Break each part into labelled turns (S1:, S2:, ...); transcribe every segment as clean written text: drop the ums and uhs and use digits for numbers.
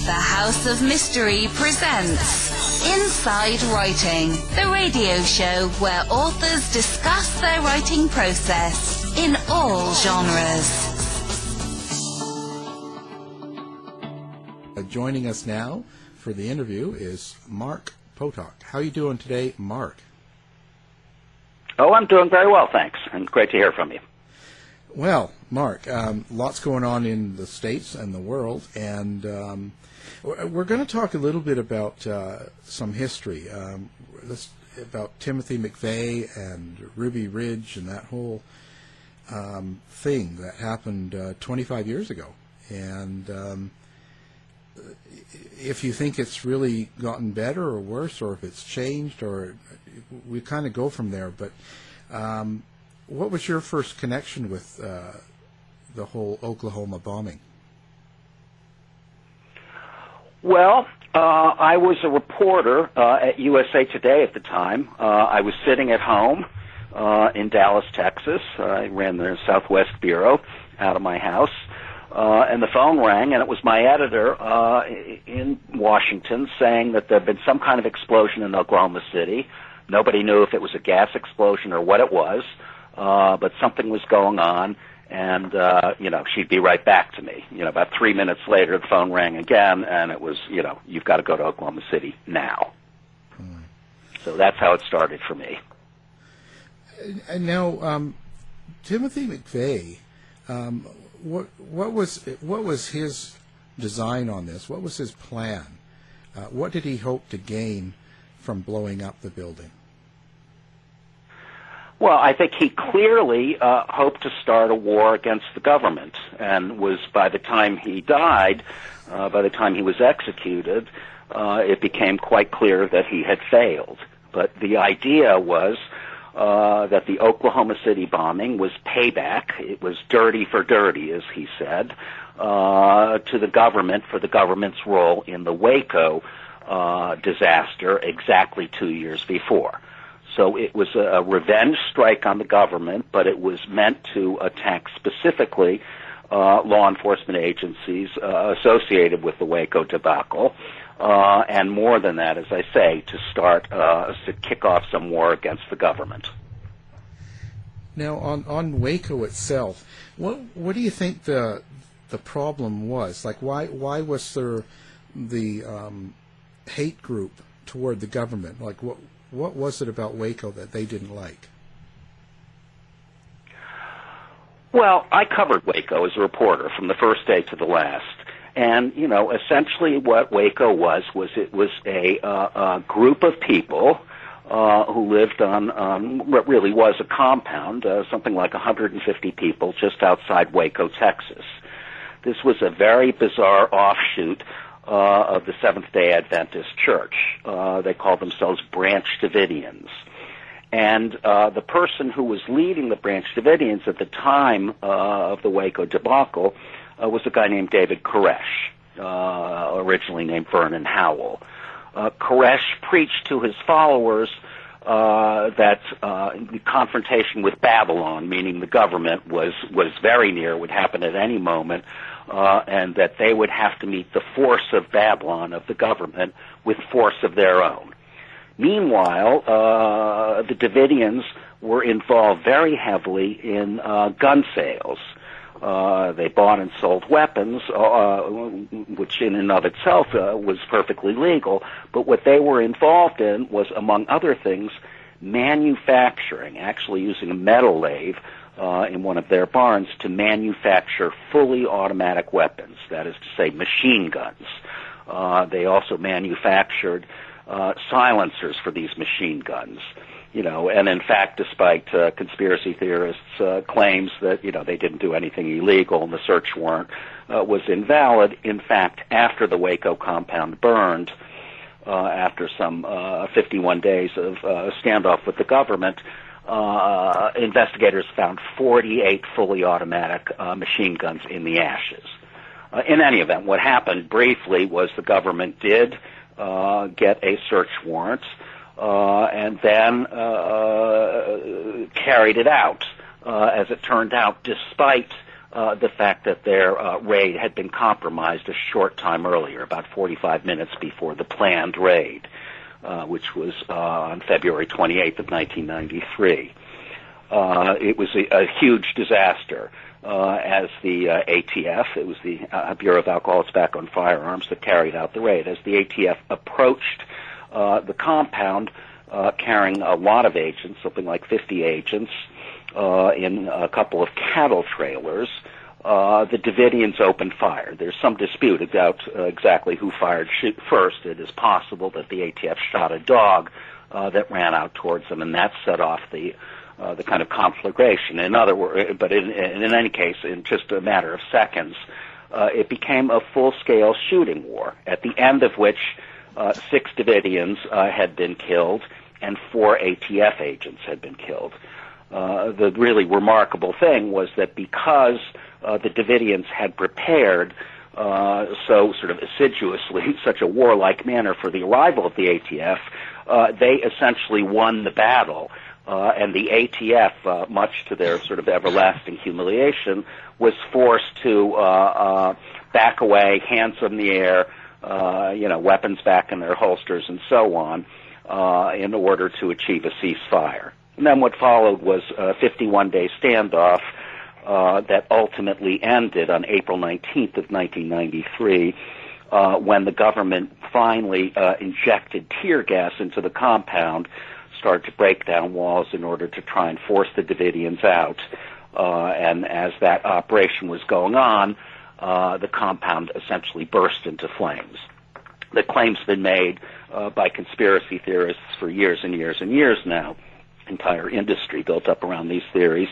S1: The House of Mystery presents Inside Writing, the radio show where authors discuss their writing process in all genres.
S2: Joining us now for the interview is Mark Potok. How are you doing today, Mark?
S3: Oh, I'm doing very well, thanks, and great to hear from you.
S2: Well, Mark, lots going on in the States and the world, and we're going to talk a little bit about some history, about Timothy McVeigh and Ruby Ridge and that whole thing that happened 25 years ago. And if you think it's really gotten better or worse, or if it's changed, or we kind of go from there. But what was your first connection with the whole Oklahoma bombing?
S3: Well, I was a reporter at USA Today at the time. I was sitting at home in Dallas, Texas. I ran the Southwest Bureau out of my house. And the phone rang, and it was my editor in Washington saying that there had been some kind of explosion in Oklahoma City. Nobody knew if it was a gas explosion or what it was, but something was going on, and, she'd be right back to me. About 3 minutes later, the phone rang again, and it was, you've got to go to Oklahoma City now. So that's how it started for me.
S2: And now, Timothy McVeigh, what was his design on this? What was his plan? What did he hope to gain from blowing up the building?
S3: Well, I think he clearly hoped to start a war against the government, and was, by the time he died, by the time he was executed, it became quite clear that he had failed. But the idea was that the Oklahoma City bombing was payback. It was dirty for dirty, as he said, to the government for the government's role in the Waco disaster exactly 2 years before. So it was a revenge strike on the government, but it was meant to attack specifically law enforcement agencies associated with the Waco debacle. And more than that, as I say, to kick off some war against the government.
S2: Now, on Waco itself, what do you think the problem was? Like, why was there the hate group toward the government? Like, what was it about Waco that they didn't like?
S3: Well, I covered Waco as a reporter from the first day to the last. And, essentially what Waco was it was a group of people who lived on what really was a compound, something like 150 people just outside Waco, Texas. This was a very bizarre offshoot of the Seventh-day Adventist Church. They called themselves Branch Davidians. And the person who was leading the Branch Davidians at the time of the Waco debacle was a guy named David Koresh, originally named Vernon Howell. Koresh preached to his followers that the confrontation with Babylon, meaning the government, was very near, would happen at any moment, and that they would have to meet the force of Babylon, of the government, with force of their own. Meanwhile, the Davidians were involved very heavily in gun sales. They bought and sold weapons, which in and of itself was perfectly legal, but what they were involved in was, among other things, manufacturing, actually using a metal lathe in one of their barns to manufacture fully automatic weapons, that is to say, machine guns. They also manufactured silencers for these machine guns. And in fact, despite conspiracy theorists' claims that, they didn't do anything illegal and the search warrant was invalid, in fact, after the Waco compound burned, after some 51 days of standoff with the government, investigators found 48 fully automatic machine guns in the ashes. In any event, what happened briefly was the government did get a search warrant, and then carried it out, as it turned out, despite the fact that their raid had been compromised a short time earlier, about 45 minutes before the planned raid, which was on February 28th of 1993. It was a huge disaster. As the ATF, it was the Bureau of Alcohol, Tobacco, and Firearms that carried out the raid. As the ATF approached the compound, carrying a lot of agents, something like 50 agents, in a couple of cattle trailers, the Davidians opened fire. There's some dispute about exactly who fired first. It is possible that the ATF shot a dog that ran out towards them, and that set off the kind of conflagration. In other words, but in any case, in just a matter of seconds, it became a full-scale shooting war, at the end of which 6 Davidians had been killed and 4 ATF agents had been killed. The really remarkable thing was that because the Davidians had prepared so sort of assiduously, such a warlike manner for the arrival of the ATF, they essentially won the battle. And the ATF, much to their sort of everlasting humiliation, was forced to back away, hands in the air, weapons back in their holsters, and so on, in order to achieve a ceasefire. And then what followed was a 51-day standoff that ultimately ended on April 19th of 1993, when the government finally injected tear gas into the compound, started to break down walls in order to try and force the Davidians out. And as that operation was going on, the compound essentially burst into flames. The claim's been made by conspiracy theorists for years and years and years now, entire industry built up around these theories,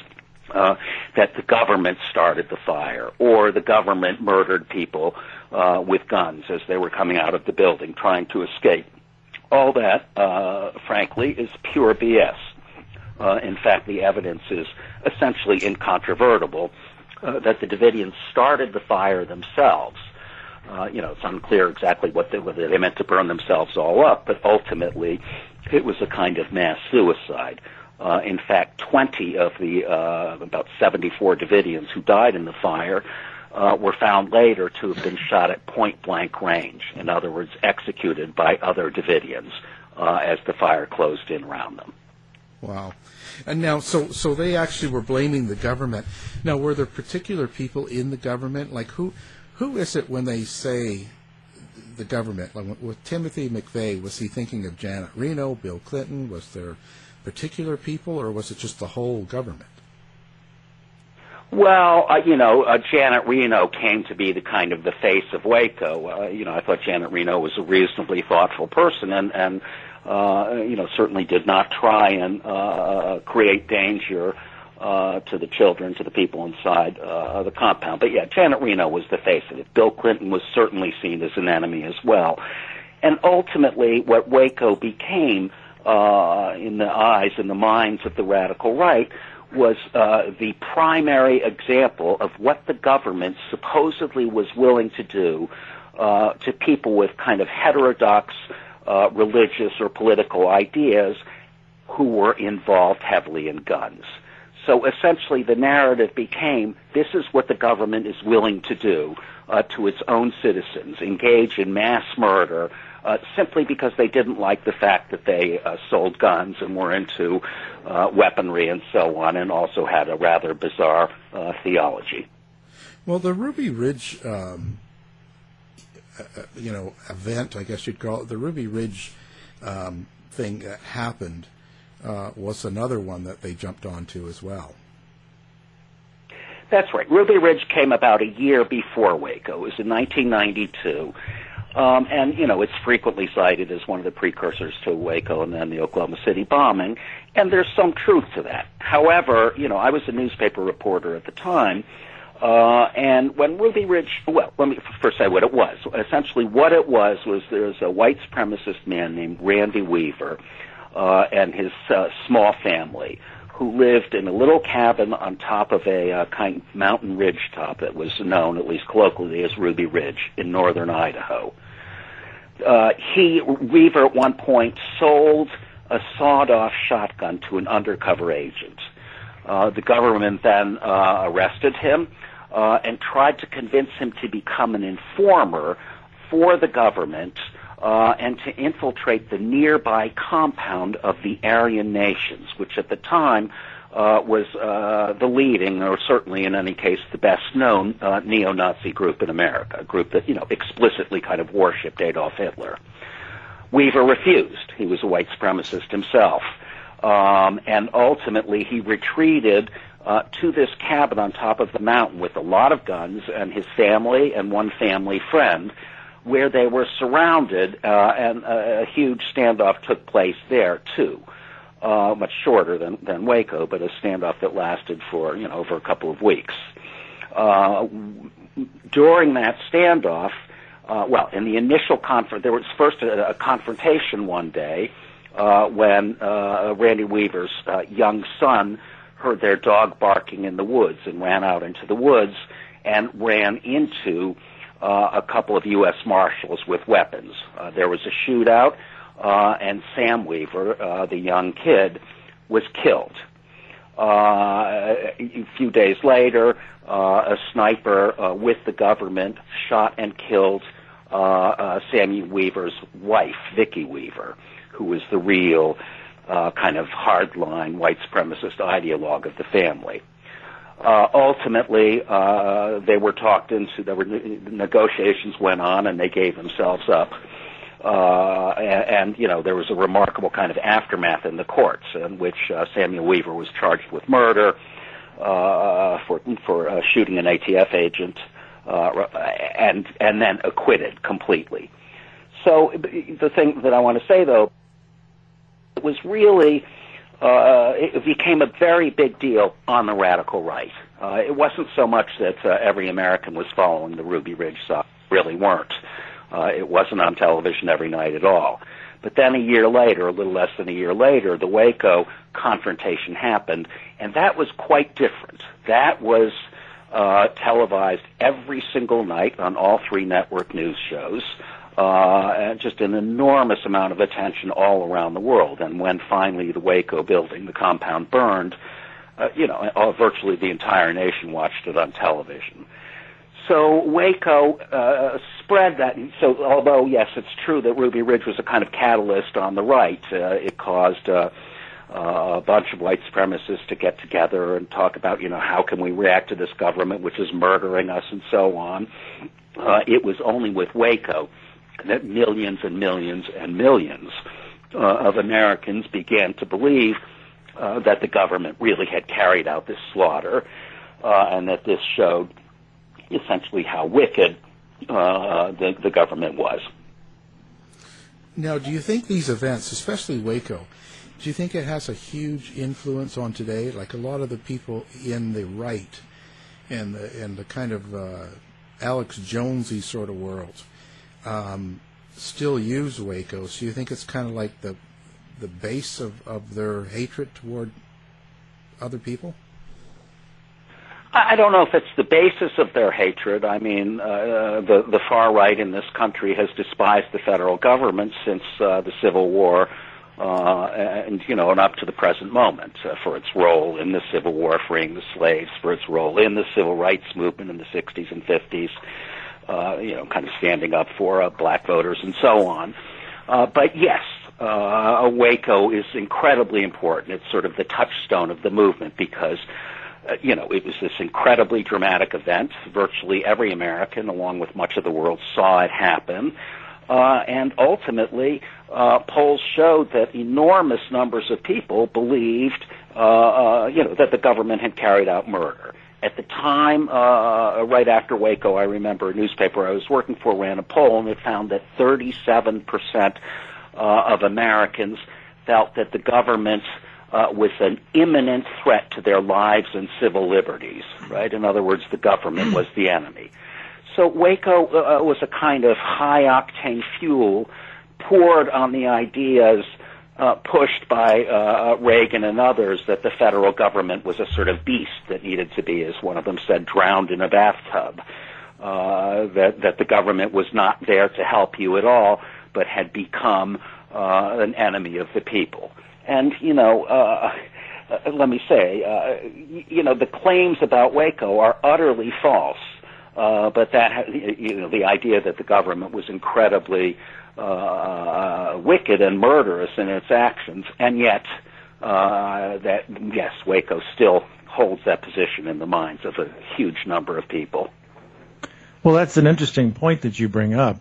S3: that the government started the fire, or the government murdered people with guns as they were coming out of the building trying to escape. All that, frankly, is pure BS. In fact, the evidence is essentially incontrovertible that the Davidians started the fire themselves. It's unclear exactly whether they meant to burn themselves all up, but ultimately it was a kind of mass suicide. In fact, 20 of the about 74 Davidians who died in the fire were found later to have been shot at point-blank range, in other words, executed by other Davidians as the fire closed in around them.
S2: Wow. And now, so they actually were blaming the government. Now, were there particular people in the government? Like, who is it when they say the government? Like, with Timothy McVeigh, was he thinking of Janet Reno, Bill Clinton? Was there particular people, or was it just the whole government?
S3: Well, Janet Reno came to be the kind of the face of Waco. I thought Janet Reno was a reasonably thoughtful person, and certainly did not try and create danger to the children, to the people inside the compound. But yeah, Janet Reno was the face of it. Bill Clinton was certainly seen as an enemy as well. And ultimately, what Waco became in the eyes and the minds of the radical right was the primary example of what the government supposedly was willing to do to people with kind of heterodox religious or political ideas who were involved heavily in guns. So essentially the narrative became, this is what the government is willing to do to its own citizens, engage in mass murder, simply because they didn't like the fact that they sold guns and were into weaponry and so on, and also had a rather bizarre theology.
S2: Well, the Ruby Ridge, event, I guess you'd call it, the Ruby Ridge thing that happened was another one that they jumped onto as well.
S3: That's right. Ruby Ridge came about a year before Waco. It was in 1992. And, it's frequently cited as one of the precursors to Waco and then the Oklahoma City bombing, and there's some truth to that. However, I was a newspaper reporter at the time, and when Ruby Ridge, well, let me first say what it was. Essentially what it was there was a white supremacist man named Randy Weaver and his small family who lived in a little cabin on top of a kind of mountain ridge top that was known, at least colloquially, as Ruby Ridge in northern Idaho. Weaver at one point sold a sawed-off shotgun to an undercover agent. The government then arrested him, and tried to convince him to become an informer for the government and to infiltrate the nearby compound of the Aryan nations, which at the time was the leading, or certainly in any case the best-known neo-Nazi group in America, a group that, explicitly kind of worshipped Adolf Hitler. Weaver refused. He was a white supremacist himself. And ultimately he retreated to this cabin on top of the mountain with a lot of guns and his family and one family friend, where they were surrounded, and a huge standoff took place there, too. Much shorter than Waco, but a standoff that lasted for, over a couple of weeks. During that standoff, in the initial there was first a confrontation one day when Randy Weaver's young son heard their dog barking in the woods and ran out into the woods and ran into a couple of U.S. Marshals with weapons. There was a shootout, and Sam Weaver, the young kid, was killed. A few days later, a sniper with the government shot and killed Sammy Weaver's wife, Vicki Weaver, who was the real kind of hardline white supremacist ideologue of the family. Ultimately, they were talked into, negotiations went on, and they gave themselves up. And there was a remarkable kind of aftermath in the courts in which Samuel Weaver was charged with murder for shooting an ATF agent, and then acquitted completely. So the thing that I want to say, though, it was really it became a very big deal on the radical right. It wasn't so much that every American was following the Ruby Ridge side. Really weren't. It wasn't on television every night at all. But then a year later, a little less than a year later, the Waco confrontation happened, and that was quite different. That was televised every single night on all three network news shows, and just an enormous amount of attention all around the world. And when finally the Waco building, the compound, burned, virtually the entire nation watched it on television. So Waco spread that. So although, yes, it's true that Ruby Ridge was a kind of catalyst on the right, it caused a bunch of white supremacists to get together and talk about, how can we react to this government which is murdering us and so on. It was only with Waco that millions and millions and millions of Americans began to believe that the government really had carried out this slaughter, and that this showed essentially how wicked the government was.
S2: Now, do you think these events, especially Waco, do you think it has a huge influence on today? Like a lot of the people in the right and the kind of Alex Jonesy sort of world still use Waco. So you think it's kind of like the base of their hatred toward other people?
S3: I don't know if it's the basis of their hatred. I mean, the far right in this country has despised the federal government since the Civil War, and up to the present moment, for its role in the Civil War freeing the slaves, for its role in the civil rights movement in the 60s and 50s, kind of standing up for black voters and so on. But yes, Waco is incredibly important. It's sort of the touchstone of the movement because it was this incredibly dramatic event. Virtually every American, along with much of the world, saw it happen. And ultimately, polls showed that enormous numbers of people believed, that the government had carried out murder. At the time, right after Waco, I remember a newspaper I was working for ran a poll, and it found that 37% of Americans felt that the government was an imminent threat to their lives and civil liberties, right? In other words, the government was the enemy. So Waco was a kind of high-octane fuel poured on the ideas pushed by Reagan and others that the federal government was a sort of beast that needed to be, as one of them said, drowned in a bathtub, that the government was not there to help you at all, but had become an enemy of the people. And, let me say, the claims about Waco are utterly false. But that, the idea that the government was incredibly wicked and murderous in its actions, and yet yes, Waco still holds that position in the minds of a huge number of people.
S4: Well, that's an interesting point that you bring up.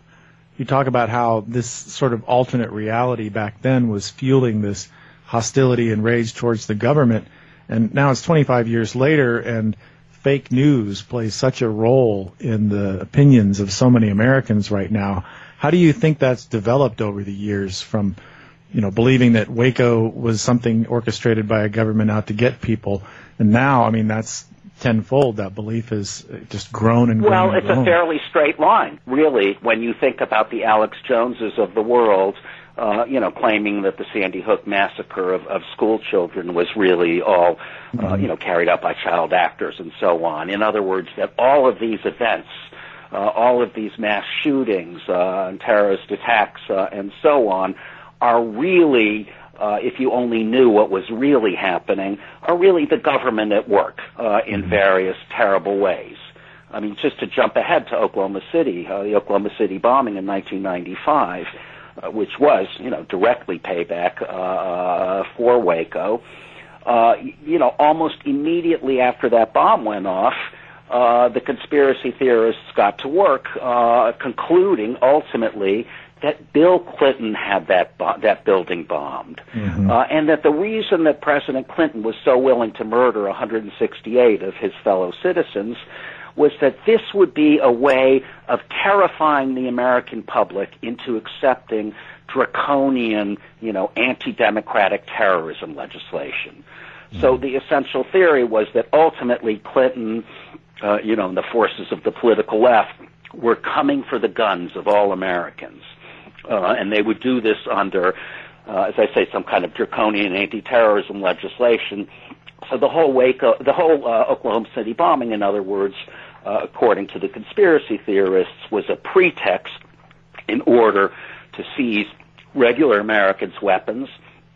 S4: You talk about how this sort of alternate reality back then was fueling this hostility and rage towards the government, and now it's 25 years later, and fake news plays such a role in the opinions of so many Americans right now. How do you think that's developed over the years from, believing that Waco was something orchestrated by a government out to get people, and now, I mean, that's tenfold. That belief has just grown and grown.
S3: Well, it's a fairly straight line, really, when you think about the Alex Joneses of the world, claiming that the Sandy Hook massacre of school children was really all, carried out by child actors and so on. In other words, that all of these events, all of these mass shootings and terrorist attacks and so on are really, if you only knew what was really happening, are really the government at work in various terrible ways. I mean, just to jump ahead to Oklahoma City, the Oklahoma City bombing in 1995, which was, directly payback for Waco. Almost immediately after that bomb went off, the conspiracy theorists got to work, concluding ultimately that Bill Clinton had that building bombed, and that the reason that President Clinton was so willing to murder 168 of his fellow citizens was that this would be a way of terrifying the American public into accepting draconian, anti-democratic terrorism legislation. So the essential theory was that ultimately Clinton, and the forces of the political left were coming for the guns of all Americans. And they would do this under, as I say, some kind of draconian anti-terrorism legislation. So the whole Oklahoma City bombing, in other words, according to the conspiracy theorists, was a pretext in order to seize regular Americans' weapons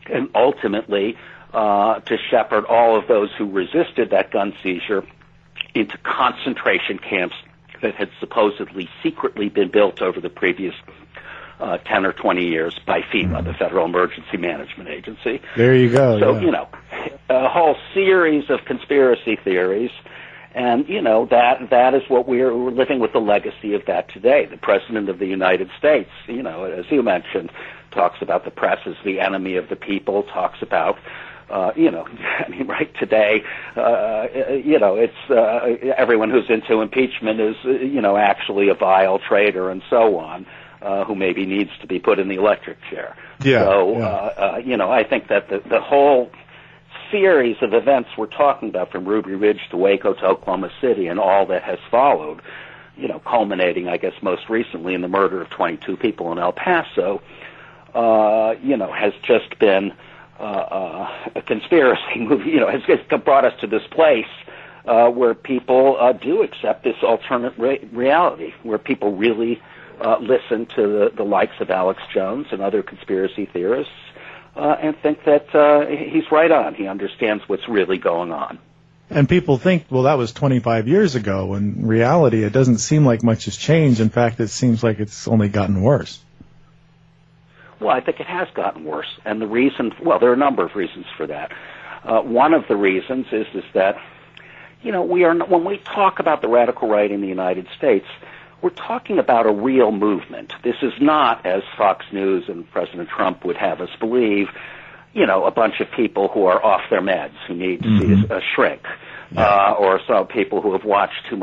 S3: and ultimately to shepherd all of those who resisted that gun seizure into concentration camps that had supposedly secretly been built over the previous 10 or 20 years by FEMA, the Federal Emergency Management Agency.
S4: There you go.
S3: So, a whole series of conspiracy theories, and, that is what we're living with the legacy of that today. The President of the United States, as you mentioned, talks about the press as the enemy of the people, talks about, right today, it's everyone who's into impeachment is, actually a vile traitor and so on. Who maybe needs to be put in the electric chair. I think that the whole series of events we're talking about, from Ruby Ridge to Waco to Oklahoma City and all that has followed, culminating, I guess, most recently in the murder of 22 people in El Paso, has just been a conspiracy movie, has brought us to this place where people do accept this alternate reality, where people really listen to the likes of Alex Jones and other conspiracy theorists and think that he's right on. He understands what's really going on.
S4: And people think, well, that was 25 years ago. In reality, it doesn't seem like much has changed. In fact, it seems like it's only gotten worse.
S3: Well, I think it has gotten worse. And the reason, well, there are a number of reasons for that. One of the reasons is that, when we talk about the radical right in the United States, we're talking about a real movement. This is not, as Fox News and President Trump would have us believe, a bunch of people who are off their meds, who need to see a shrink, or some people who have watched too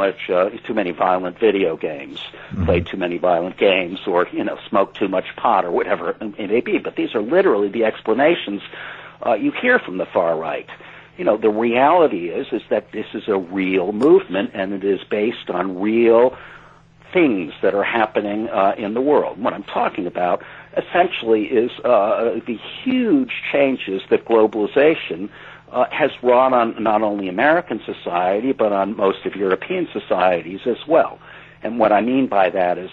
S3: many violent video games, played too many violent games, or, smoked too much pot, or whatever it may be. But these are literally the explanations you hear from the far right. The reality is that this is a real movement, and it is based on real things that are happening in the world. What I'm talking about essentially is the huge changes that globalization has wrought on not only American society, but on most of European societies as well. And what I mean by that is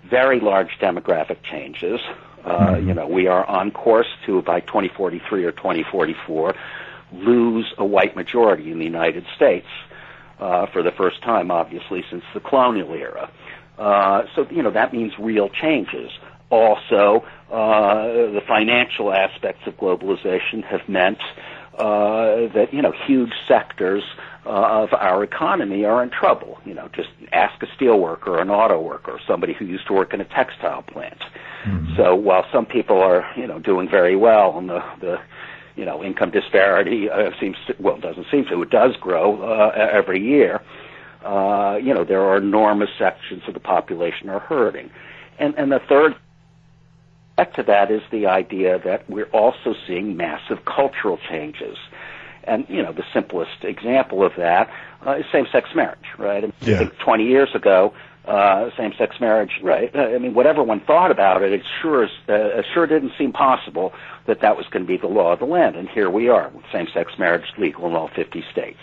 S3: very large demographic changes. We are on course to, by 2043 or 2044, lose a white majority in the United States for the first time, obviously, since the colonial era. So, that means real changes. Also, the financial aspects of globalization have meant that, huge sectors of our economy are in trouble. Just ask a steel worker, an auto worker, somebody who used to work in a textile plant. Mm-hmm. So while some people are, doing very well, and the income disparity doesn't seem to, it does grow every year. There are enormous sections of the population are hurting. And the third aspect to that is the idea that we're also seeing massive cultural changes. And, the simplest example of that is same-sex marriage, right? I think 20 years ago, same-sex marriage, right? I mean, whatever one thought about it, it sure didn't seem possible that was going to be the law of the land. And here we are, with same-sex marriage legal in all 50 states.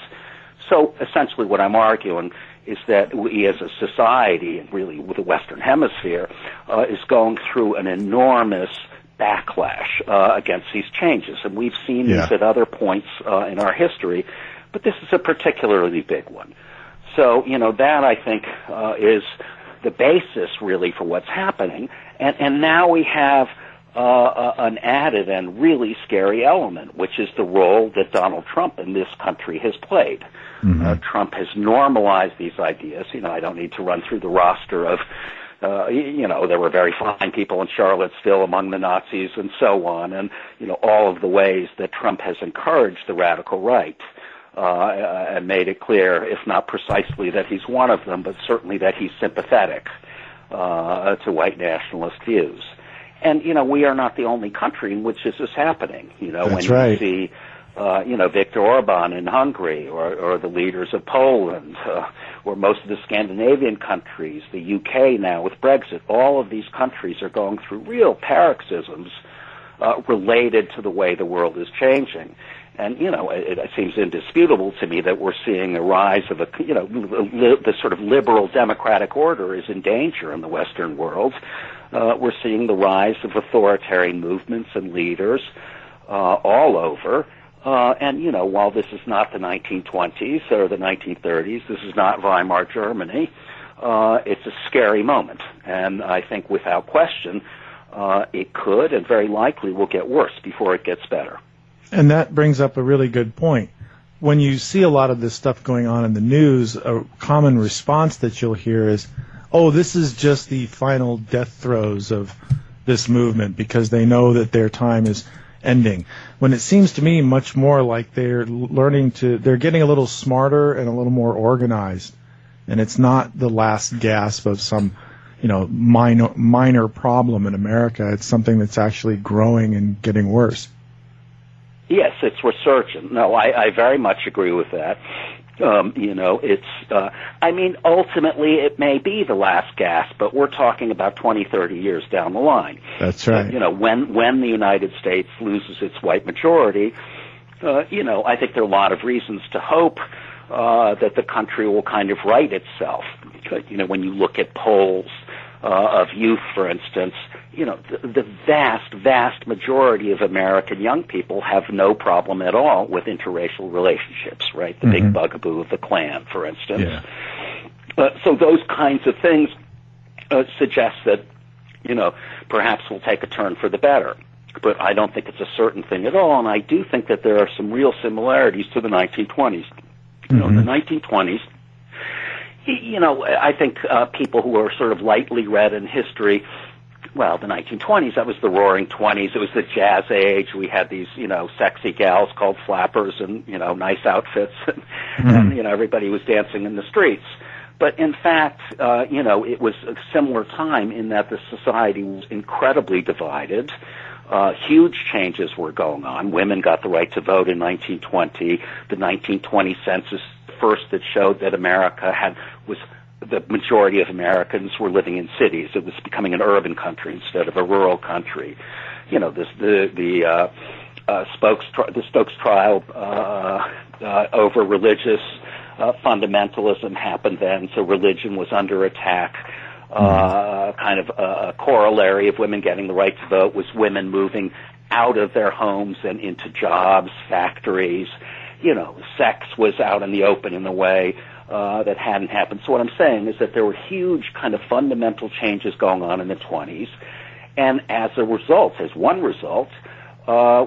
S3: So essentially what I'm arguing is that we as a society, and really with the Western Hemisphere, is going through an enormous backlash against these changes. And we've seen this at other points in our history, but this is a particularly big one. So, that I think is the basis really for what's happening. And now we have an added and really scary element, which is the role that Donald Trump in this country has played. Mm-hmm. Trump has normalized these ideas. I don't need to run through the roster of, there were very fine people in Charlottesville among the Nazis and so on, and, all of the ways that Trump has encouraged the radical right. And made it clear, if not precisely that he's one of them, but certainly that he's sympathetic to white nationalist views. And, we are not the only country in which this is happening.
S4: That's
S3: when
S4: right.
S3: you see, Viktor Orban in Hungary, or the leaders of Poland, or most of the Scandinavian countries, the UK now with Brexit, all of these countries are going through real paroxysms related to the way the world is changing. And, it seems indisputable to me that we're seeing a rise of the sort of liberal democratic order is in danger in the Western world. We're seeing the rise of authoritarian movements and leaders all over. And, while this is not the 1920s or the 1930s, this is not Weimar Germany, it's a scary moment. And I think without question, it could and very likely will get worse before it gets better.
S4: And that brings up a really good point. When you see a lot of this stuff going on in the news, a common response that you'll hear is, oh, this is just the final death throes of this movement because they know that their time is ending. When it seems to me much more like they're getting a little smarter and a little more organized. And it's not the last gasp of some, minor problem in America. It's something that's actually growing and getting worse.
S3: Yes, it's resurgent. No, I very much agree with that. Ultimately it may be the last gasp, but we're talking about 20, 30 years down the line.
S4: That's right.
S3: When the United States loses its white majority, I think there are a lot of reasons to hope that the country will kind of right itself. When you look at polls of youth, for instance, the vast majority of American young people have no problem at all with interracial relationships, right? The big bugaboo of the Klan, for instance. Yeah. So those kinds of things suggest that, perhaps we'll take a turn for the better. But I don't think it's a certain thing at all, and I do think that there are some real similarities to the 1920s. In the 1920s, I think people who are sort of lightly read in history, well, the 1920s, that was the Roaring 20s. It was the jazz age. We had these, sexy gals called flappers and, nice outfits. And, everybody was dancing in the streets. But in fact, it was a similar time in that the society was incredibly divided. Huge changes were going on. Women got the right to vote in 1920. The 1920 census first that showed that the majority of Americans were living in cities. It was becoming an urban country instead of a rural country. The Stokes trial over religious fundamentalism happened then, so religion was under attack. Kind of a corollary of women getting the right to vote was women moving out of their homes and into jobs, factories. Sex was out in the open in a way that hadn't happened. So what I'm saying is that there were huge kind of fundamental changes going on in the 20s. And as one result,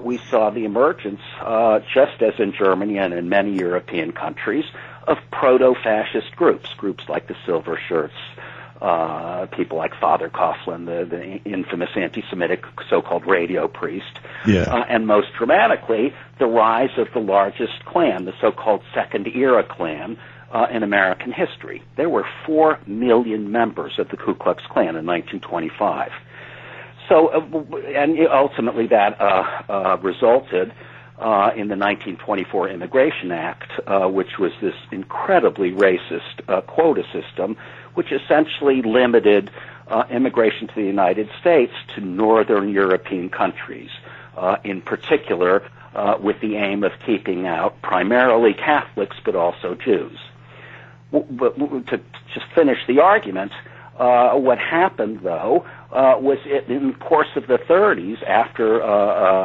S3: we saw the emergence, just as in Germany and in many European countries, of proto-fascist groups like the Silver Shirts, people like Father Coughlin, the infamous anti-Semitic so-called radio priest, and most dramatically, the rise of the largest Klan, the so-called Second Era Klan, in American history. There were 4 million members of the Ku Klux Klan in 1925. So, and ultimately that resulted in the 1924 Immigration Act, which was this incredibly racist quota system, which essentially limited immigration to the United States to northern European countries, in particular with the aim of keeping out primarily Catholics but also Jews. But to just finish the argument, what happened, though, was in the course of the 30s, after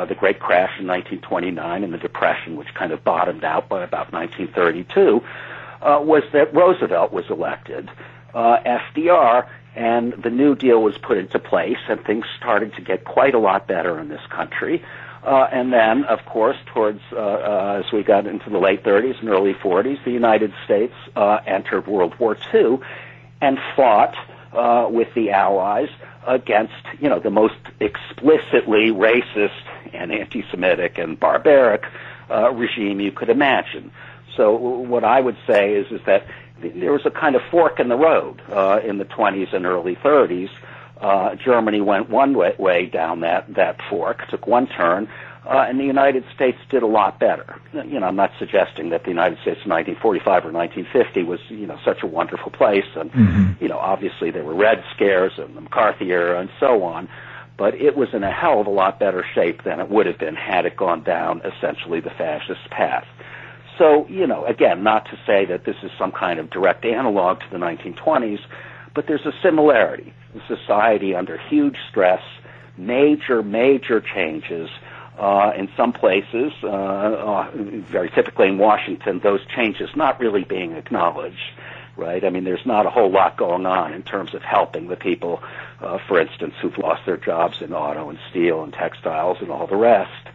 S3: the Great Crash in 1929 and the Depression, which kind of bottomed out by about 1932, was that Roosevelt was elected, FDR, and the New Deal was put into place, and things started to get quite a lot better in this country. And then, of course, towards as we got into the late 30s and early 40s, the United States entered World War II and fought with the Allies against, the most explicitly racist and anti-Semitic and barbaric regime you could imagine. So what I would say is that there was a kind of fork in the road in the 20s and early 30s. Germany went one way down that fork, took one turn, and the United States did a lot better. I'm not suggesting that the United States in 1945 or 1950 was, such a wonderful place, and, obviously there were Red Scares and the McCarthy era and so on, but it was in a hell of a lot better shape than it would have been had it gone down essentially the fascist path. So, again, not to say that this is some kind of direct analog to the 1920s, but there's a similarity. The society under huge stress, major changes. In some places, very typically in Washington, those changes not really being acknowledged, right? I mean, there's not a whole lot going on in terms of helping the people, for instance, who've lost their jobs in auto and steel and textiles and all the rest.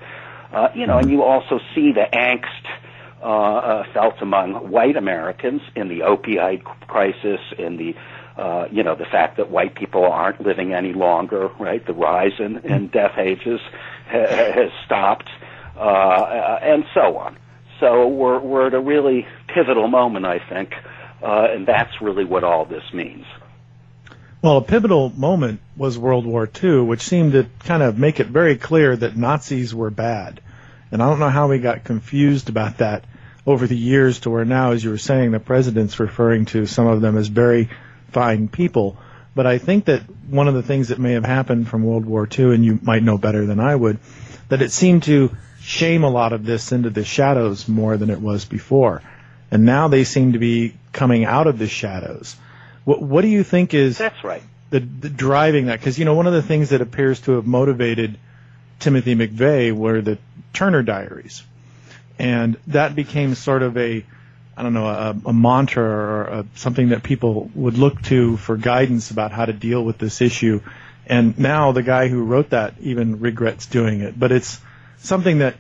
S3: And you also see the angst felt among white Americans in the opioid crisis, in the the fact that white people aren't living any longer, right? The rise in death ages has stopped, and so on. So we're at a really pivotal moment, I think, and that's really what all this means.
S4: Well, a pivotal moment was World War II, which seemed to kind of make it very clear that Nazis were bad. And I don't know how we got confused about that over the years to where now, as you were saying, the president's referring to some of them as very fine people. But I think that one of the things that may have happened from World War II, and you might know better than I would, that it seemed to shame a lot of this into the shadows more than it was before. And now they seem to be coming out of the shadows. What do you think is
S3: That's right.
S4: the driving that? Because, one of the things that appears to have motivated Timothy McVeigh were the Turner Diaries. And that became sort of a mantra or something that people would look to for guidance about how to deal with this issue. And now the guy who wrote that even regrets doing it. But it's something that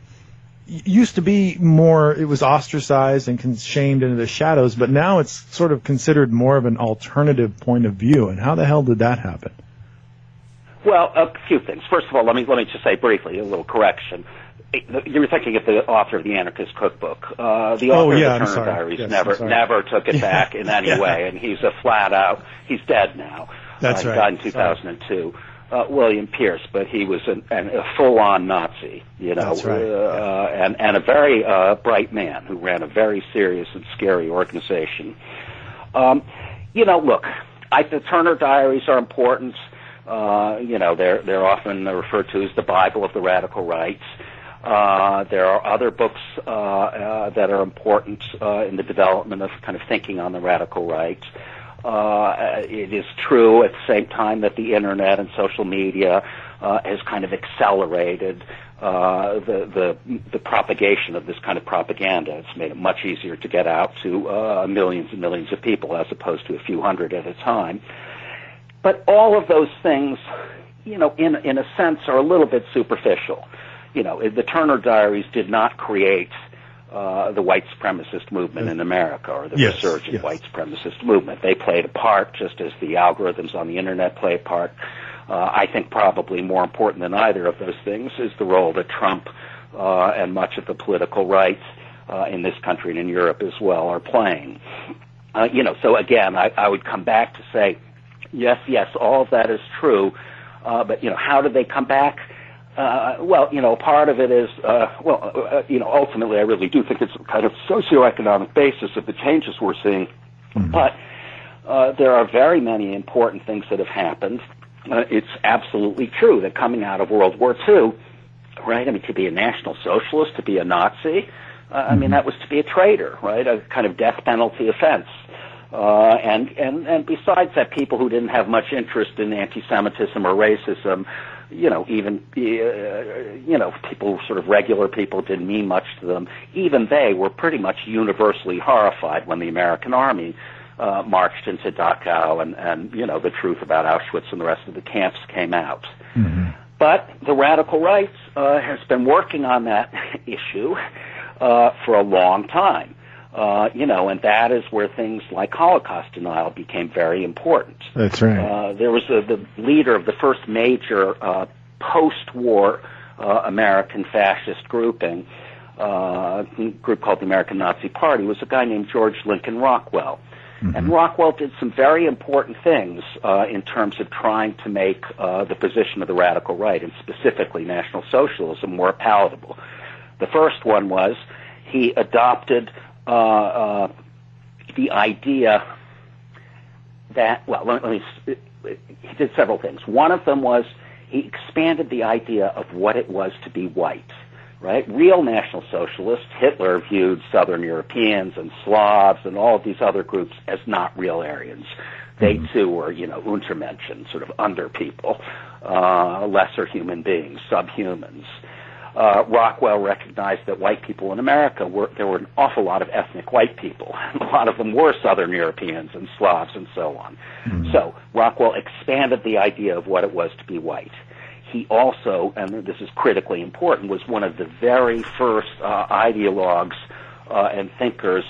S4: used to be more, it was ostracized and shamed into the shadows, but now it's sort of considered more of an alternative point of view. And how the hell did that happen?
S3: Well, a few things. First of all, let me just say briefly a little correction. You were thinking of the author of the Anarchist Cookbook. The author of the Turner Diaries never took it back in any way, and he's he's dead now.
S4: That's right.
S3: He died in 2002. William Pierce, but he was a full-on Nazi,
S4: That's right.
S3: and a very bright man who ran a very serious and scary organization. Look, the Turner Diaries are important. They're often referred to as the Bible of the radical rights. There are other books that are important in the development of kind of thinking on the radical right. It is true at the same time that the internet and social media has kind of accelerated the propagation of this kind of propaganda. It's made it much easier to get out to millions and millions of people as opposed to a few hundred at a time. But all of those things, in a sense, are a little bit superficial. The Turner Diaries did not create the white supremacist movement in America, or the resurgent white supremacist movement. They played a part, just as the algorithms on the internet play a part. I think probably more important than either of those things is the role that Trump and much of the political right in this country and in Europe as well are playing. So again, I would come back to say, yes, all of that is true, but how did they come back? Part of it is, ultimately I really do think it's a kind of socioeconomic basis of the changes we're seeing. Mm-hmm. But there are very many important things that have happened. It's absolutely true that coming out of World War II, right, to be a National Socialist, to be a Nazi, that was to be a traitor, right, a kind of death penalty offense. And besides that, people who didn't have much interest in anti-Semitism or racism, people, sort of regular people, didn't mean much to them. Even they were pretty much universally horrified when the American army marched into Dachau and the truth about Auschwitz and the rest of the camps came out. Mm-hmm. But the radical right has been working on that issue for a long time. And that is where things like Holocaust denial became very important.
S4: That's right.
S3: There was the leader of the first major post-war American fascist grouping, a group called the American Nazi Party, was a guy named George Lincoln Rockwell. Mm-hmm. And Rockwell did some very important things in terms of trying to make the position of the radical right, and specifically National Socialism, more palatable. The first one was he adopted the idea that, he did several things. One of them was he expanded the idea of what it was to be white, right? Real National Socialists, Hitler viewed Southern Europeans and Slavs and all of these other groups as not real Aryans. They too were, Untermenschen, sort of under people, lesser human beings, subhumans. Rockwell recognized that white people in America there were an awful lot of ethnic white people. A lot of them were Southern Europeans and Slavs and so on. Mm-hmm. So Rockwell expanded the idea of what it was to be white. He also, and this is critically important, was one of the very first ideologues and thinkers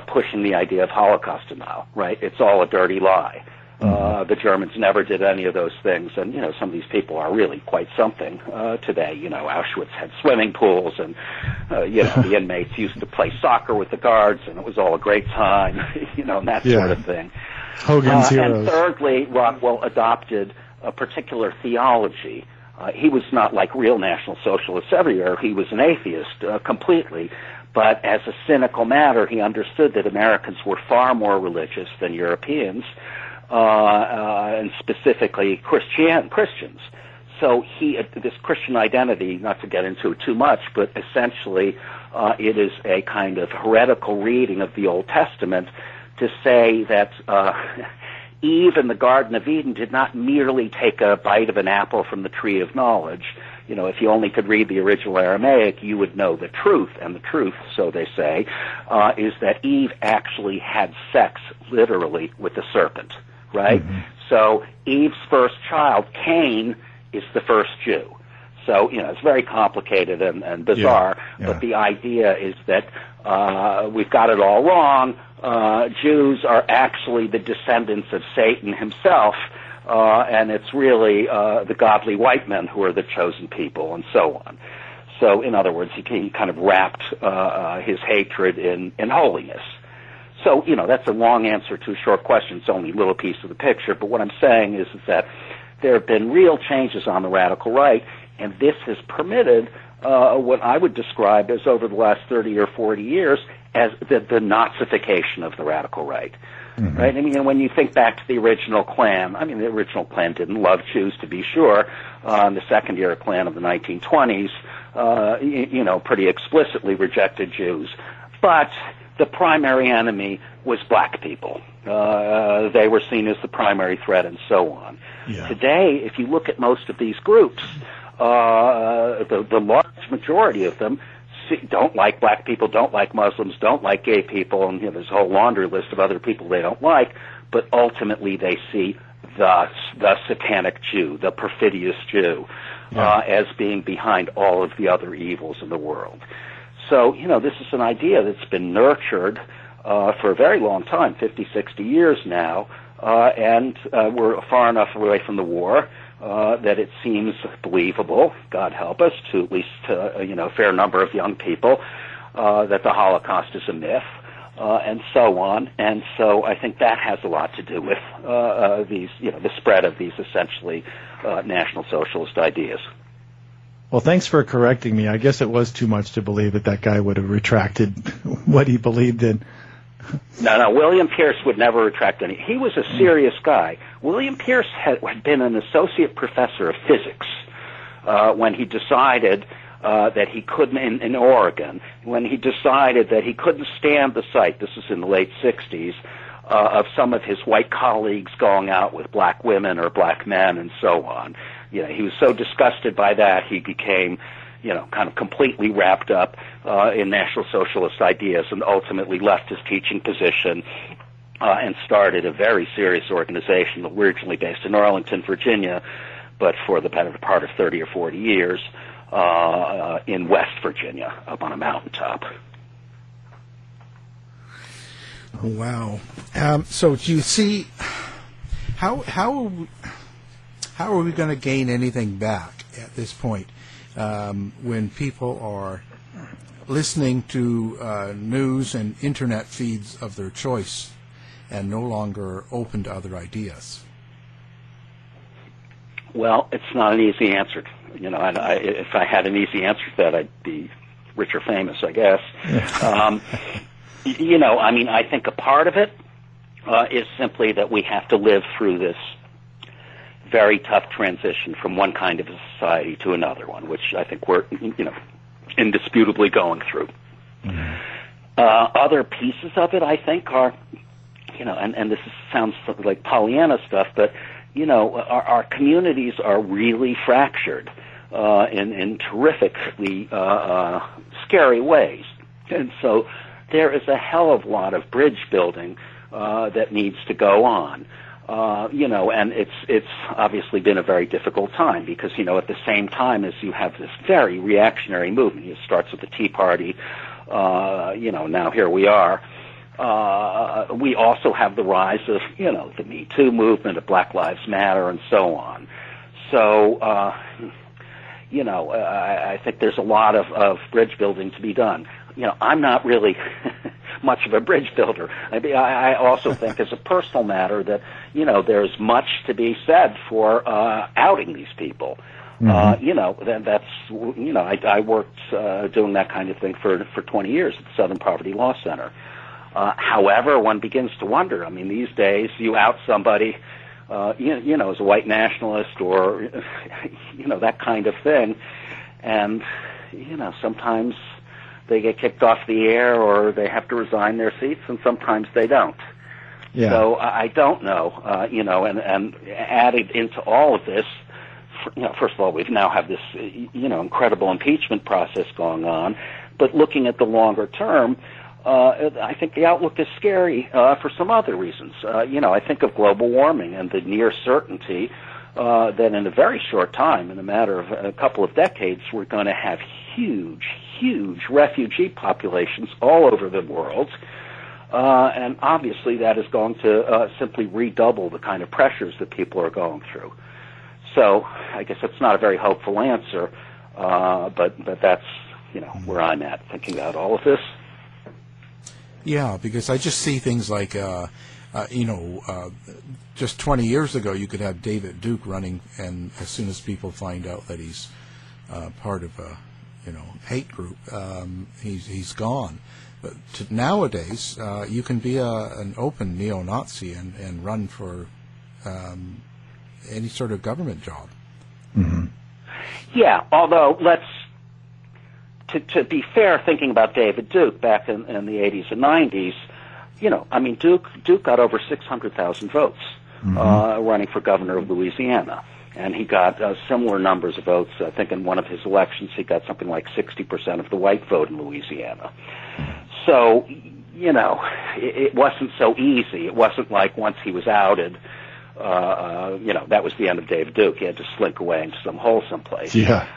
S3: pushing the idea of Holocaust denial, right? It's all a dirty lie. The Germans never did any of those things, and some of these people are really quite something today. Auschwitz had swimming pools, and the inmates used to play soccer with the guards, and it was all a great time, and that sort of thing.
S4: Hogan's heroes.
S3: And thirdly, Rockwell adopted a particular theology. He was not like real National Socialists everywhere. He was an atheist completely. But as a cynical matter, he understood that Americans were far more religious than Europeans, and specifically Christians. So this Christian identity, not to get into it too much, but essentially it is a kind of heretical reading of the Old Testament to say that Eve in the Garden of Eden did not merely take a bite of an apple from the tree of knowledge. If you only could read the original Aramaic, you would know the truth. And the truth, so they say, is that Eve actually had sex, literally, with the serpent, right? Mm-hmm. So Eve's first child, Cain, is the first Jew. So, it's very complicated and bizarre, but the idea is that we've got it all wrong. Jews are actually the descendants of Satan himself, and it's really the godly white men who are the chosen people, and so on. So, in other words, he kind of wrapped his hatred in holiness. So, that's a long answer to a short question. It's only a little piece of the picture, but what I'm saying is that there have been real changes on the radical right, and this has permitted what I would describe as, over the last 30 or 40 years, as the Nazification of the radical right. Mm-hmm. Right? When you think back to the original Klan, the original Klan didn't love Jews, to be sure. The second-year Klan of the 1920s, pretty explicitly rejected Jews. But the primary enemy was black people, they were seen as the primary threat and so on.
S4: Yeah.
S3: Today, if you look at most of these groups, the large majority of them don't like black people, don't like Muslims, don't like gay people, and there's a whole laundry list of other people they don't like, but ultimately they see the satanic Jew, the perfidious Jew, as being behind all of the other evils in the world. So, this is an idea that's been nurtured for a very long time, 50, 60 years now, and we're far enough away from the war that it seems believable, God help us, to at least a fair number of young people, that the Holocaust is a myth, and so on. And so I think that has a lot to do with these, the spread of these essentially National Socialist ideas.
S4: Well, thanks for correcting me. I guess it was too much to believe that guy would have retracted what he believed in.
S3: No, William Pierce would never retract any. He was a serious guy. William Pierce had been an associate professor of physics when he decided that he couldn't, in Oregon, when he decided that he couldn't stand the sight, this was in the late 60s, of some of his white colleagues going out with black women or black men and so on. He was so disgusted by that, he became kind of completely wrapped up in National Socialist ideas and ultimately left his teaching position and started a very serious organization originally based in Arlington, Virginia, but for the better part of 30 or 40 years in West Virginia, up on a mountaintop.
S2: Oh, wow. So do you see, how are we going to gain anything back at this point? When people are listening to news and internet feeds of their choice and no longer open to other ideas?
S3: Well, it's not an easy answer. If I had an easy answer to that, I'd be rich or famous, I guess. I think a part of it is simply that we have to live through this very tough transition from one kind of a society to another one, which I think we're, indisputably going through. Mm-hmm. Other pieces of it, I think, are, and this sounds like Pollyanna stuff, but, our communities are really fractured in terrifically scary ways. And so there is a hell of a lot of bridge building that needs to go on. And it's obviously been a very difficult time because, at the same time as you have this very reactionary movement, it starts with the Tea Party, now here we are. We also have the rise of, the Me Too movement, of Black Lives Matter, and so on. So, I think there's a lot of bridge building to be done. I'm not really much of a bridge builder. I also think as a personal matter that, there's much to be said for outing these people. Mm-hmm. I worked doing that kind of thing for 20 years at the Southern Poverty Law Center. However, one begins to wonder, these days you out somebody, as a white nationalist or, that kind of thing, and, sometimes they get kicked off the air or they have to resign their seats, and sometimes they don't. Yeah. So I don't know, and added into all of this, first of all, we now have this, incredible impeachment process going on, but looking at the longer term, I think the outlook is scary for some other reasons. I think of global warming and the near certainty that in a very short time, in a matter of a couple of decades, we're going to have huge refugee populations all over the world. And obviously that is going to simply redouble the kind of pressures that people are going through. So I guess that's not a very hopeful answer, but that's, where I'm at thinking about all of this.
S2: Yeah, because I just see things like, just 20 years ago you could have David Duke running, and as soon as people find out that he's part of a, hate group, he's gone. But nowadays, you can be an open neo-Nazi and run for any sort of government job.
S4: Mm-hmm.
S3: Yeah, although to be fair, thinking about David Duke back in the 80s and 90s, Duke got over 600,000 votes running for governor of Louisiana. And he got similar numbers of votes. I think in one of his elections he got something like 60% of the white vote in Louisiana. So, it wasn't so easy. It wasn't like once he was outed, that was the end of David Duke. He had to slink away into some hole someplace.
S4: Yeah.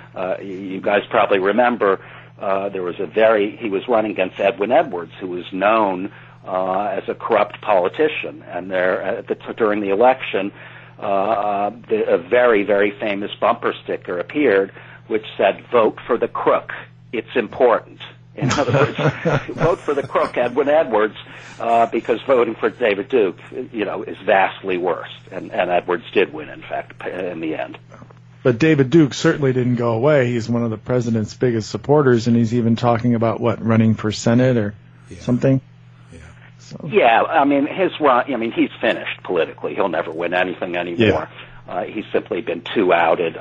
S3: You guys probably remember he was running against Edwin Edwards, who was known as a corrupt politician. And during the election, a very, very famous bumper sticker appeared which said, "Vote for the crook. It's important." In other words, vote for the crook, Edwin Edwards, because voting for David Duke, is vastly worse. And Edwards did win, in fact, in the end.
S4: But David Duke certainly didn't go away. He's one of the president's biggest supporters, and he's even talking about, running for Senate or something? So.
S3: Yeah, he's finished politically. He'll never win anything anymore. Yeah. He's simply been too outed.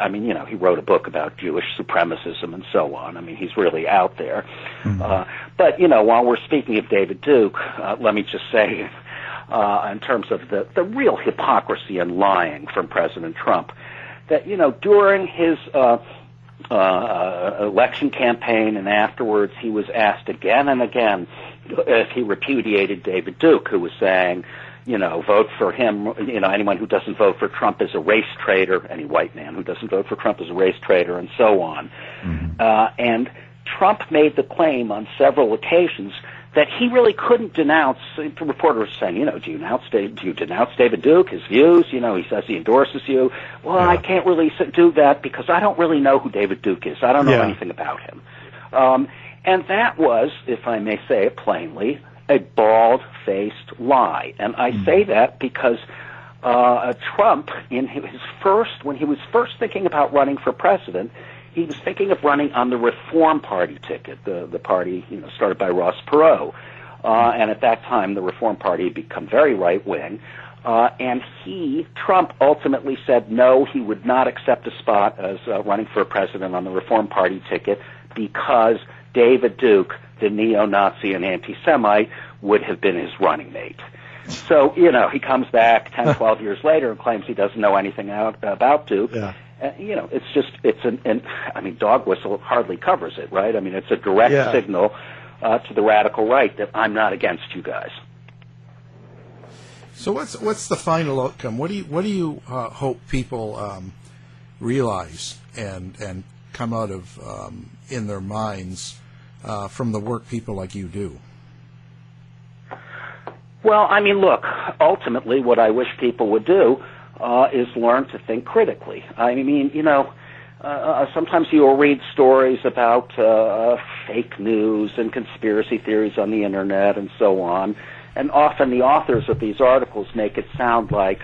S3: He wrote a book about Jewish supremacism and so on. He's really out there. Mm-hmm. But, while we're speaking of David Duke, let me just say, in terms of the real hypocrisy and lying from President Trump, that, during his election campaign and afterwards, he was asked again and again if he repudiated David Duke, who was saying, vote for him. Anyone who doesn't vote for Trump is a race traitor. Any white man who doesn't vote for Trump is a race traitor, and so on. Mm-hmm. And Trump made the claim on several occasions that he really couldn't denounce. Reporters were saying, do you denounce David Duke, his views? He says he endorses you. Well, yeah. I can't really do that because I don't really know who David Duke is. I don't know anything about him. And that was, if I may say it plainly, a bald-faced lie. And I say that because Trump, when he was first thinking about running for president, he was thinking of running on the Reform Party ticket, the party started by Ross Perot. And at that time, the Reform Party had become very right-wing. And Trump, ultimately said no, he would not accept a spot as running for president on the Reform Party ticket because David Duke, the neo-Nazi and anti-Semite, would have been his running mate. So, he comes back 10, 12 years later and claims he doesn't know anything about Duke. Yeah. Dog whistle hardly covers it, right? It's a direct signal to the radical right that I'm not against you guys.
S2: So what's the final outcome? What do you hope people realize and come out of in their minds from the work people like you do?
S3: Well, look, ultimately what I wish people would do is learn to think critically. Sometimes you'll read stories about fake news and conspiracy theories on the Internet and so on, and often the authors of these articles make it sound like,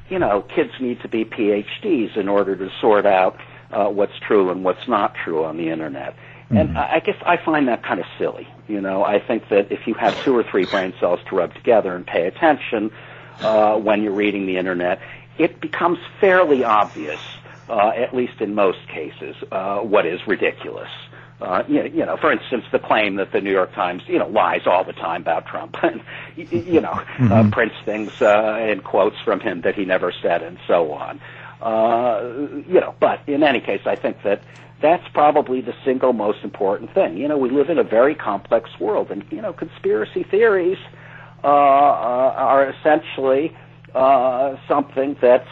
S3: kids need to be PhDs in order to sort out what's true and what's not true on the Internet. Mm-hmm. And I guess I find that kind of silly. I think that if you have 2 or 3 brain cells to rub together and pay attention when you're reading the Internet, it becomes fairly obvious, at least in most cases, what is ridiculous. For instance, the claim that the New York Times, lies all the time about Trump, and mm-hmm. Prints things in quotes from him that he never said, and so on. But in any case, I think that that's probably the single most important thing. We live in a very complex world, and conspiracy theories are essentially something that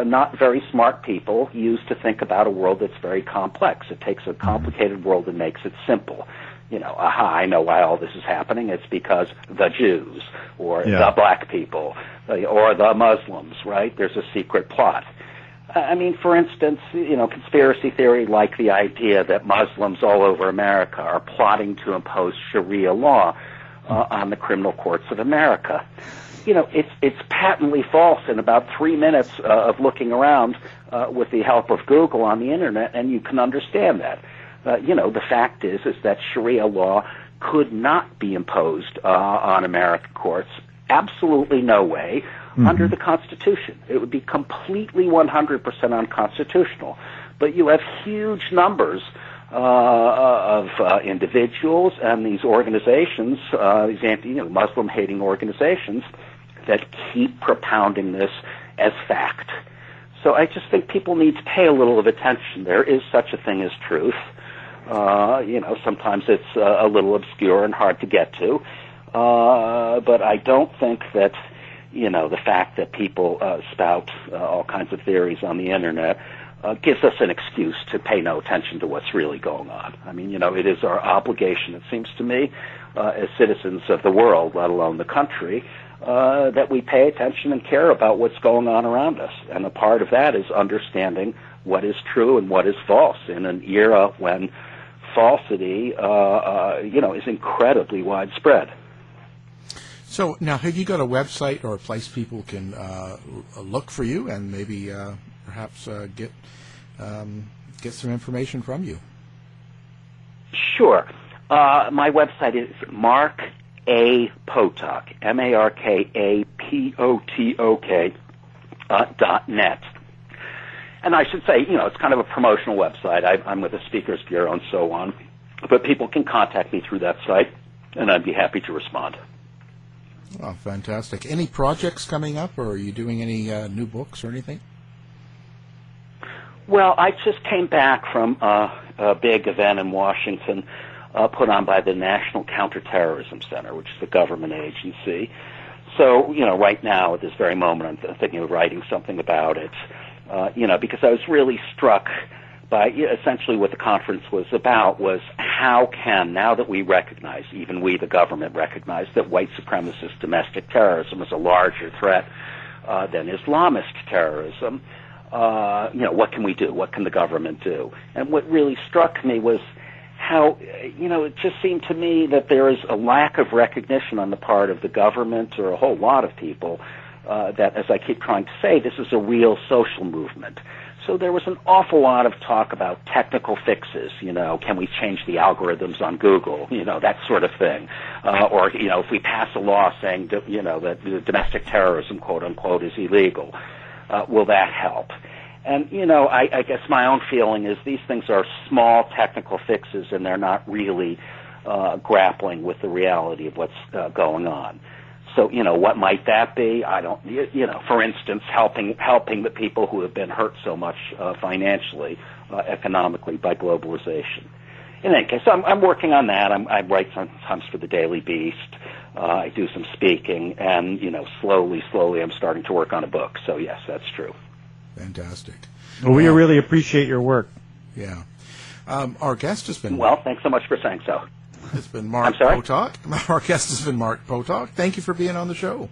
S3: not very smart people use to think about a world that's very complex. It takes a complicated world and makes it simple. I know why all this is happening. It's because the Jews, or the black people, or the Muslims, right? There's a secret plot. For instance, conspiracy theory like the idea that Muslims all over America are plotting to impose Sharia law on the criminal courts of America. It's patently false in about 3 minutes of looking around with the help of Google on the Internet, and you can understand that. The fact is that Sharia law could not be imposed on American courts. Absolutely no way. Mm-hmm. Under the Constitution. It would be completely 100% unconstitutional. But you have huge numbers of individuals and these organizations, these Muslim-hating organizations that keep propounding this as fact. So I just think people need to pay a little of attention. There is such a thing as truth. Sometimes it's a little obscure and hard to get to. But I don't think that, the fact that people spout all kinds of theories on the Internet gives us an excuse to pay no attention to what's really going on. I mean, it is our obligation, it seems to me, as citizens of the world, let alone the country, that we pay attention and care about what's going on around us. And a part of that is understanding what is true and what is false in an era when falsity, is incredibly widespread.
S2: So now, have you got a website or a place people can look for you and maybe perhaps get some information from you?
S3: Sure. My website is Mark A. Potok, MarkaPotok .net. And I should say, it's kind of a promotional website. I'm with the Speakers Bureau and so on. But people can contact me through that site, and I'd be happy to respond.
S2: Oh, fantastic. Any projects coming up, or are you doing any new books or anything?
S3: Well, I just came back from a big event in Washington put on by the National Counterterrorism Center, which is a government agency. So, right now, at this very moment, I'm thinking of writing something about it, because I was really struck by essentially what the conference was about was how can, now that we recognize, even we, the government, recognize that white supremacist domestic terrorism is a larger threat than Islamist terrorism, what can we do? What can the government do? And what really struck me was how, it just seemed to me that there is a lack of recognition on the part of the government or a whole lot of people that, as I keep trying to say, this is a real social movement. So there was an awful lot of talk about technical fixes, can we change the algorithms on Google, that sort of thing. Or, if we pass a law saying, that domestic terrorism, quote unquote, is illegal, will that help? And, I guess my own feeling is these things are small technical fixes and they're not really grappling with the reality of what's going on. So, what might that be? I don't, for instance, helping the people who have been hurt so much financially, economically by globalization. In any case, I'm working on that. I write sometimes for the Daily Beast. I do some speaking, and, slowly, I'm starting to work on a book. So, yes, that's true.
S2: Fantastic.
S4: Well, we really appreciate your work.
S2: Yeah. Our guest has been...
S3: Well, thanks so much for saying so.
S2: It's been Mark Potok. Our guest has been Mark Potok. Thank you for being on the show.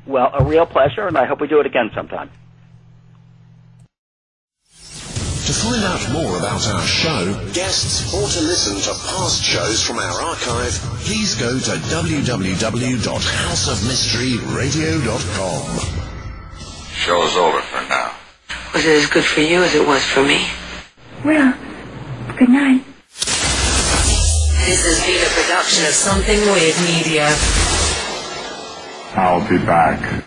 S3: Well, a real pleasure, and I hope we do it again sometime.
S5: To find out more about our show, guests, or to listen to past shows from our archive, please go to www.houseofmysteryradio.com.
S6: Show's over for now.
S7: Was it as good for you as it was for me?
S8: Well, good night.
S7: This has been a production of Something Weird Media.
S6: I'll be back.